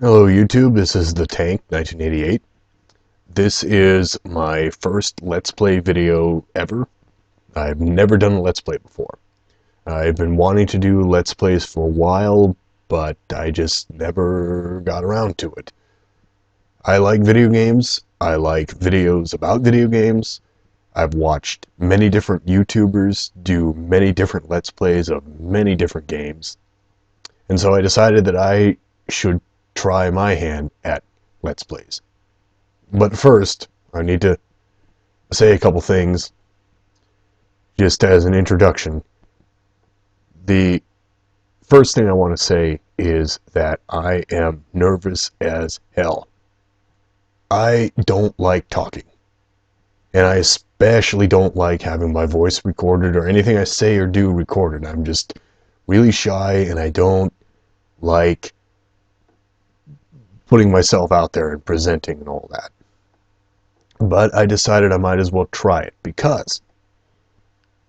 Hello YouTube, this is the Tank 1988. This is my first Let's Play video ever. I've never done a Let's Play before. I've been wanting to do Let's Plays for a while, but I just never got around to it. I like video games. I like videos about video games. I've watched many different YouTubers do many different Let's Plays of many different games. And so I decided that I should try my hand at Let's Plays. But first, I need to say a couple things just as an introduction. The first thing I want to say is that I am nervous as hell. I don't like talking. And I especially don't like having my voice recorded or anything I say or do recorded. I'm just really shy and I don't like putting myself out there and presenting and all that. But I decided I might as well try it because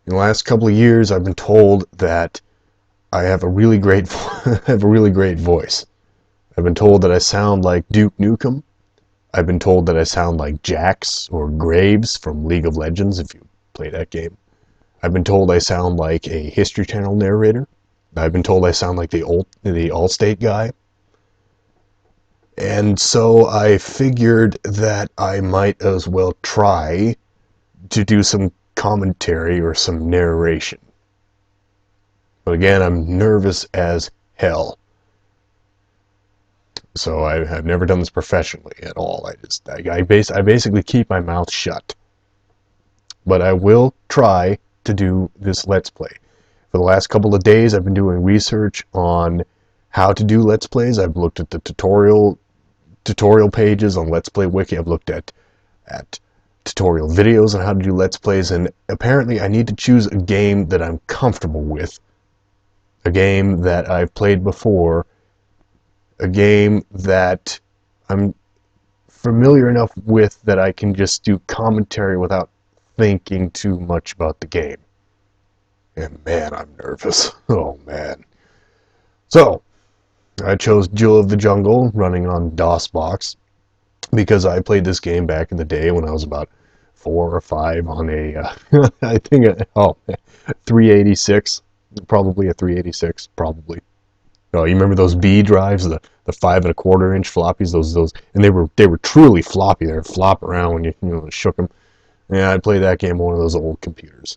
in the last couple of years I've been told that I have a really great voice. I've been told that I sound like Duke Nukem. I've been told that I sound like Jax or Graves from League of Legends, if you play that game. I've been told I sound like a History Channel narrator. I've been told I sound like the Allstate guy. And so I figured that I might as well try to do some commentary or some narration. But again, I'm nervous as hell. So I have never done this professionally at all. I basically keep my mouth shut. But I will try to do this Let's Play. For the last couple of days, I've been doing research on how to do Let's Plays. I've looked at the tutorial pages on Let's Play Wiki. I've looked at tutorial videos on how to do Let's Plays, and apparently I need to choose a game that I'm comfortable with, a game that I've played before, a game that I'm familiar enough with that I can just do commentary without thinking too much about the game. And man, I'm nervous. Oh man. So I chose Jewel of the Jungle running on DOSBox because I played this game back in the day when I was about 4 or 5 on a, I think, 386, probably a 386, probably. Oh, you remember those B drives, the 5 1/4 inch floppies, those, and they were truly floppy. They would flop around when you shook them. Yeah, I played that game on one of those old computers.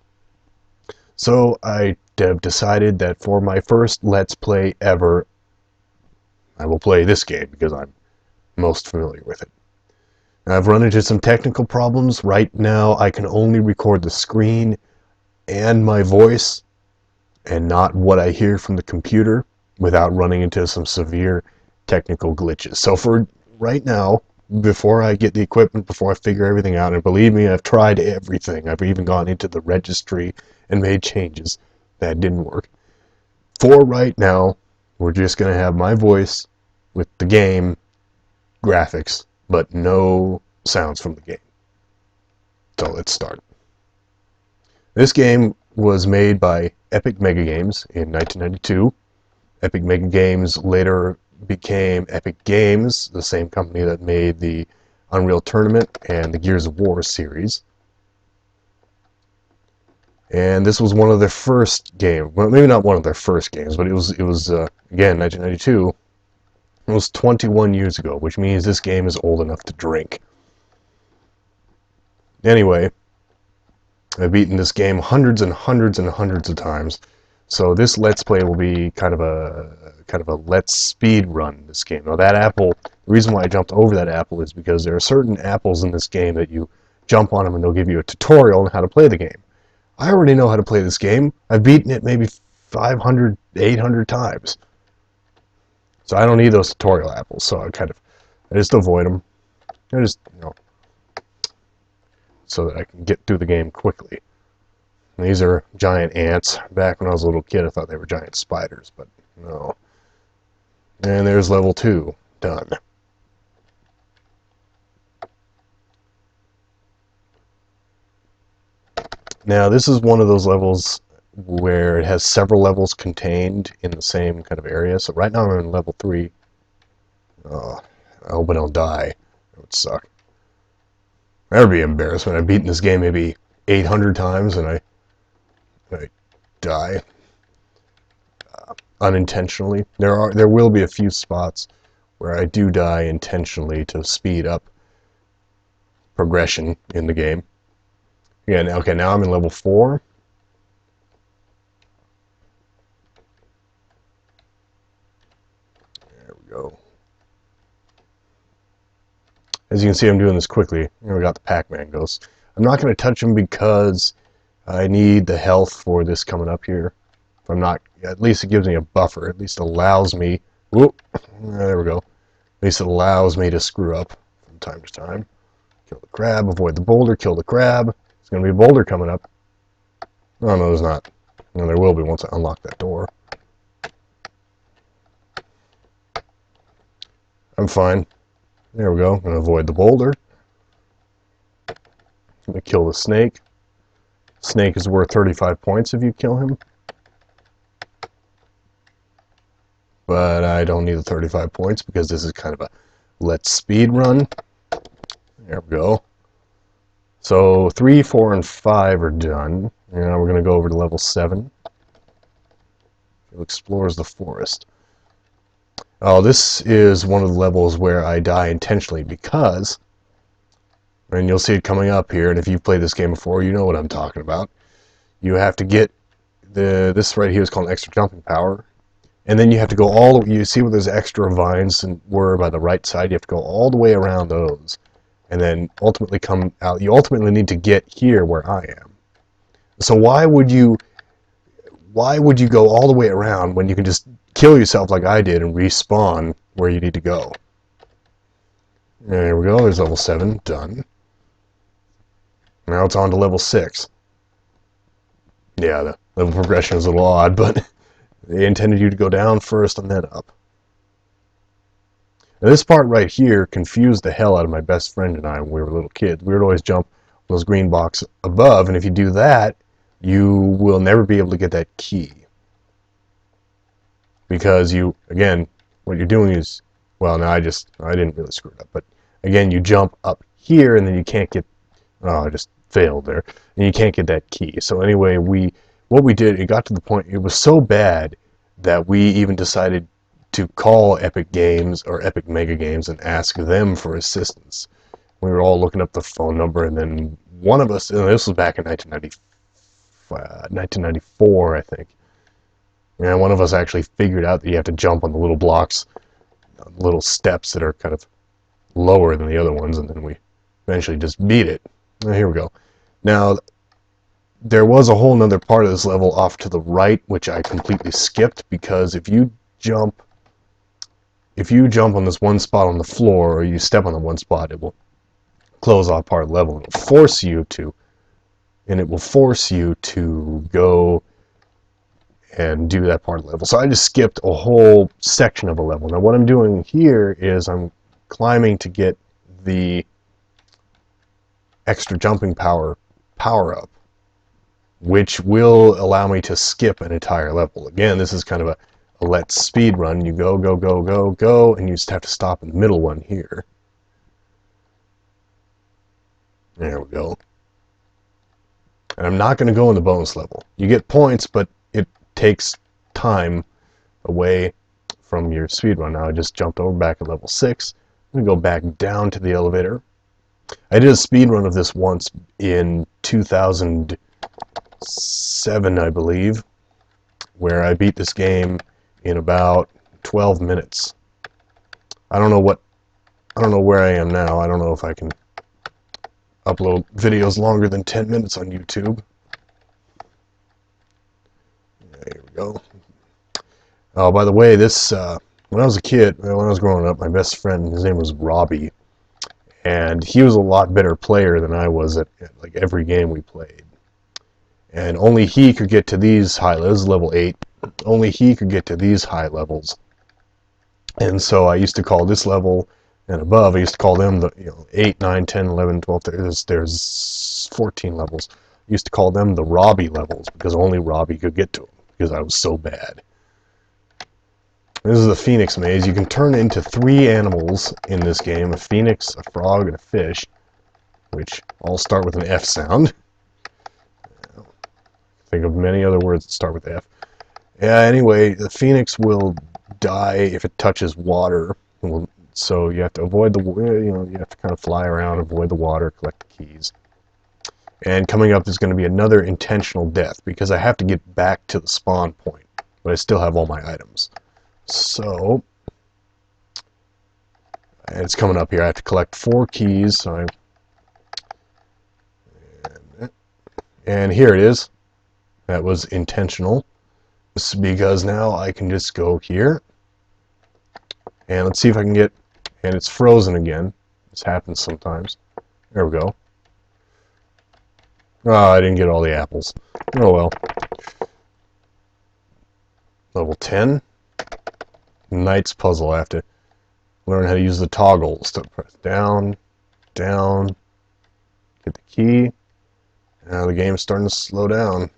So I have decided that for my first Let's Play ever, I will play this game because I'm most familiar with it. I've run into some technical problems. Right now I can only record the screen and my voice and not what I hear from the computer without running into some severe technical glitches. So for right now, before I get the equipment, before I figure everything out, and believe me, I've tried everything. I've even gone into the registry and made changes. That didn't work. For right now, we're just going to have my voice with the game graphics, but no sounds from the game. So let's start. This game was made by Epic MegaGames in 1992. Epic MegaGames later became Epic Games, the same company that made the Unreal Tournament and the Gears of War series. And this was one of their first games. Well, maybe not one of their first games, but it was again 1992. It was 21 years ago, which means this game is old enough to drink. Anyway, I've beaten this game hundreds and hundreds and hundreds of times. So this Let's Play will be kind of a let's speed run this game. Now that apple, the reason why I jumped over that apple is because there are certain apples in this game that you jump on them and they'll give you a tutorial on how to play the game. I already know how to play this game. I've beaten it maybe 500, 800 times. So I don't need those tutorial apples. So I just avoid them. I just, so that I can get through the game quickly. And these are giant ants. Back when I was a little kid, I thought they were giant spiders, but no. And there's level 2. Done. Now, this is one of those levels where it has several levels contained in the same kind of area. So right now I'm in level 3. Oh, I hope I don't die. That would suck. That would be embarrassment. I've beaten this game maybe 800 times and I die unintentionally. There will be a few spots where I do die intentionally to speed up progression in the game. Yeah, okay, now I'm in level 4. There we go. As you can see, I'm doing this quickly. We got the Pac-Man ghosts. I'm not going to touch them because I need the health for this coming up here. If I'm not, at least it gives me a buffer. At least it allows me, whoop, there we go. At least it allows me to screw up from time to time. Kill the crab, avoid the boulder, kill the crab. There's going to be a boulder coming up. Oh, no, there's not. No, there will be once I unlock that door. I'm fine. There we go. I'm going to avoid the boulder. I'm going to kill the snake. Snake is worth 35 points if you kill him. But I don't need the 35 points because this is kind of a let's speed run. There we go. So 3, 4, and 5 are done. Now we're going to go over to level 7. It explores the forest. Oh, this is one of the levels where I die intentionally because, and you'll see it coming up here, and if you've played this game before, you know what I'm talking about. You have to get this right here is called extra jumping power, and then you have to go all the way, you see where there's extra vines and were by the right side, you have to go all the way around those, and then ultimately come out. You ultimately need to get here where I am. So why would you go all the way around when you can just kill yourself like I did and respawn where you need to go? There we go, there's level 7, done. Now it's on to level 6. Yeah, the level progression is a little odd, but they intended you to go down first and then up. Now this part right here confused the hell out of my best friend and I when we were little kids. We would always jump those green boxes above, and if you do that, you will never be able to get that key. Because you, again, what you're doing is, well, no, I didn't really screw it up, but again, you jump up here and then you can't get, oh, I just failed there, and you can't get that key. So anyway, what we did, it got to the point, it was so bad that we even decided to call Epic Games or Epic MegaGames and ask them for assistance. We were all looking up the phone number, and then one of us, this was back in 1994, I think. And one of us actually figured out that you have to jump on the little blocks, little steps that are kind of lower than the other ones, and then we eventually just beat it. Here we go. Now, there was a whole nother part of this level off to the right, which I completely skipped, because if you jump on this one spot on the floor, or you step on the one spot, it will close off part of the level, and it will force you to go and do that part of the level. So I just skipped a whole section of a level. Now what I'm doing here is I'm climbing to get the extra jumping power up, which will allow me to skip an entire level. Again, this is kind of a let's speed run. You go, go, go, go, go, and you just have to stop in the middle one here. There we go. And I'm not going to go in the bonus level. You get points, but it takes time away from your speed run. Now I just jumped over back at level 6. I'm going to go back down to the elevator. I did a speed run of this once in 2007, I believe, where I beat this game in about 12 minutes. I don't know where I am now. I don't know if I can upload videos longer than 10 minutes on YouTube. There we go. Oh, by the way, this when I was a kid, when I was growing up, my best friend, his name was Robbie, and he was a lot better player than I was at like every game we played. And only he could get to these high levels, level 8. Only he could get to these high levels. And so I used to call this level and above, I used to call them the 8, 9, 10, 11, 12, there's 14 levels. I used to call them the Robbie levels because only Robbie could get to them because I was so bad. This is the Phoenix maze. You can turn into 3 animals in this game: a phoenix, a frog, and a fish, which all start with an F sound. Think of many other words that start with F. Yeah, anyway, the phoenix will die if it touches water. So you have to avoid the, you have to kind of fly around, avoid the water, collect the keys. And coming up is going to be another intentional death, because I have to get back to the spawn point, but I still have all my items. So, and it's coming up here. I have to collect 4 keys. So and here it is. That was intentional. This is because now I can just go here. And let's see if I can get... And it's frozen again. This happens sometimes. There we go. Oh, I didn't get all the apples. Oh well. Level 10. Knight's puzzle. I have to learn how to use the toggles to press down, down, get the key. Now the game's starting to slow down.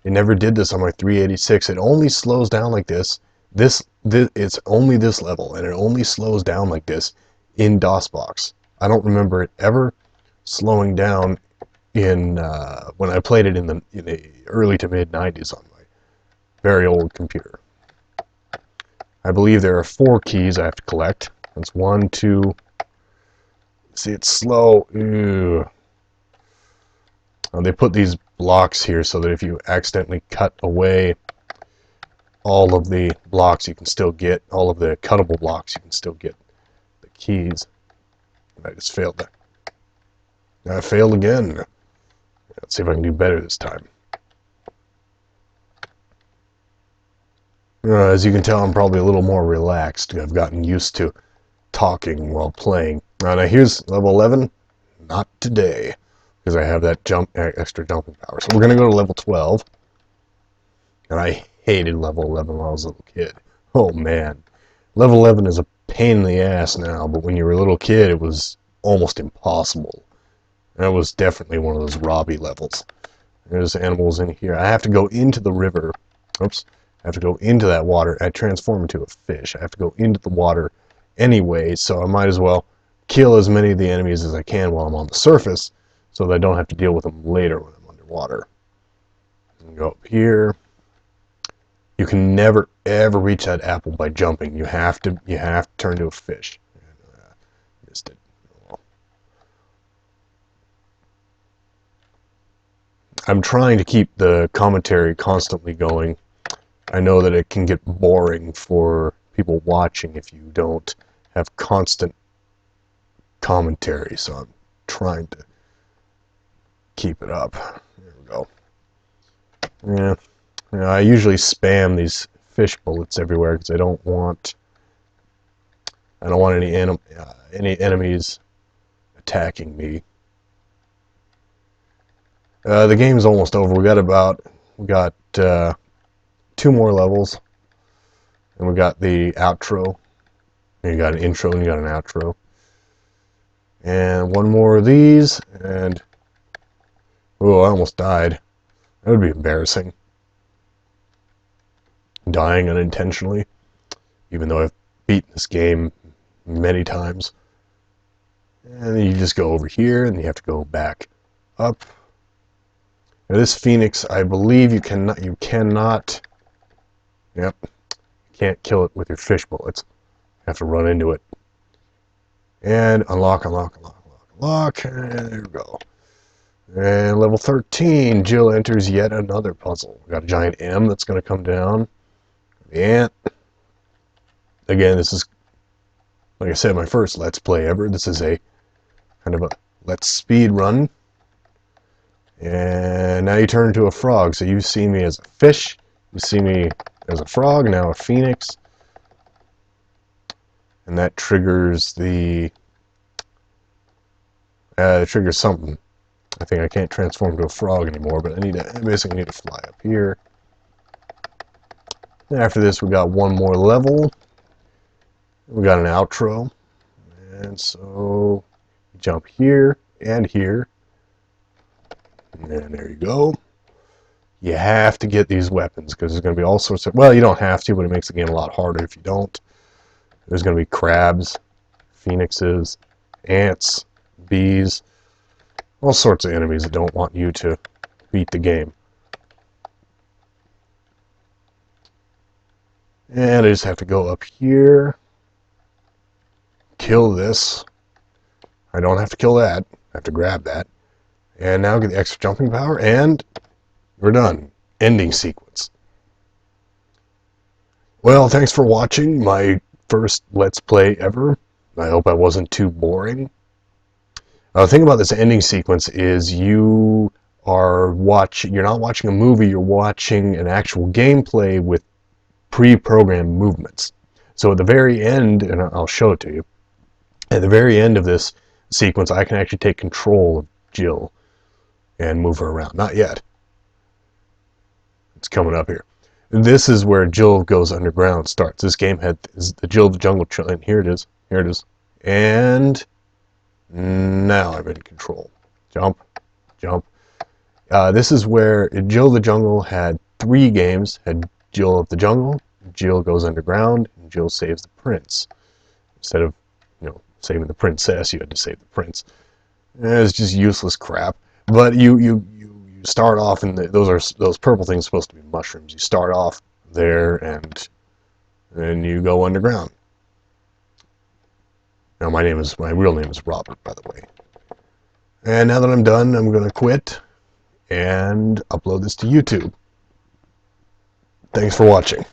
It never did this on my 386. It only slows down like this. It's only this level, and it only slows down like this in DOSBox. I don't remember it ever slowing down in when I played it in the early to mid 90s on my very old computer. I believe there are 4 keys I have to collect. That's 1, 2. See, it's slow. Ew. They put these blocks here so that if you accidentally cut away all of the blocks, you can still get all of the cuttable blocks. You can still get the keys. I just failed that. I failed again. Let's see if I can do better this time. As you can tell, I'm probably a little more relaxed. I've gotten used to talking while playing. Now here's level 11. Not today, because I have that extra jumping power. So we're going to go to level 12. And I hated level 11 when I was a little kid. Oh man. Level 11 is a pain in the ass now, but when you were a little kid, it was almost impossible. That was definitely one of those Robbie levels. There's animals in here. I have to go into the river. Oops. I have to go into that water. I transform into a fish. I have to go into the water anyway, so I might as well kill as many of the enemies as I can while I'm on the surface, so that I don't have to deal with them later when I'm underwater. Go up here. You can never ever reach that apple by jumping. You have to turn to a fish. Missed it. I'm trying to keep the commentary constantly going. I know that it can get boring for people watching if you don't have constant commentary, so I'm trying to keep it up. There we go. Yeah. I usually spam these fish bullets everywhere because I don't want any enemies attacking me. The game's almost over. We got 2 more levels, and we got the outro. And you got an intro and you got an outro, and 1 more of these, and oh, I almost died. That would be embarrassing. Dying unintentionally, even though I've beaten this game many times. And then you just go over here, and you have to go back up. Now this phoenix, I believe you cannot. Yep, can't kill it with your fish bullets. You have to run into it. And unlock. And there we go. And level 13, Jill enters yet another puzzle. We got a giant M that's going to come down. The ant. Again, this is, like I said, my first Let's Play ever. This is a kind of a Let's Speed Run. And now you turn into a frog. So you've seen me as a fish. You see me as a frog, now a phoenix. And that triggers it triggers something. I think I can't transform to a frog anymore, but I basically need to fly up here. After this, we got 1 more level. We got an outro. And so, jump here and here. And there you go. You have to get these weapons because there's going to be all sorts of... Well, you don't have to, but it makes the game a lot harder if you don't. There's going to be crabs, phoenixes, ants, bees, all sorts of enemies that don't want you to beat the game. And I just have to go up here, kill this. I don't have to kill that. I have to grab that. And now get the extra jumping power, and we're done. Ending sequence. Well, thanks for watching my first Let's Play ever. I hope I wasn't too boring. The thing about this ending sequence is you're not watching a movie, you're watching an actual gameplay with pre-programmed movements. So at the very end, and I'll show it to you, at the very end of this sequence, I can actually take control of Jill and move her around. Not yet. It's coming up here. This is where Jill Goes Underground starts. This game is the Jill the Jungle, and here it is. Here it is. And now I'm in control. Jump, jump. This is where Jill the Jungle had 3 games. Had Jill of the Jungle, Jill Goes Underground, and Jill Saves the Prince. Instead of, saving the princess, you had to save the prince. It's just useless crap. But you start off, and those purple things are supposed to be mushrooms. You start off there, and then you go underground. Now my real name is Robert, by the way. And now that I'm done, I'm going to quit and upload this to YouTube. Thanks for watching.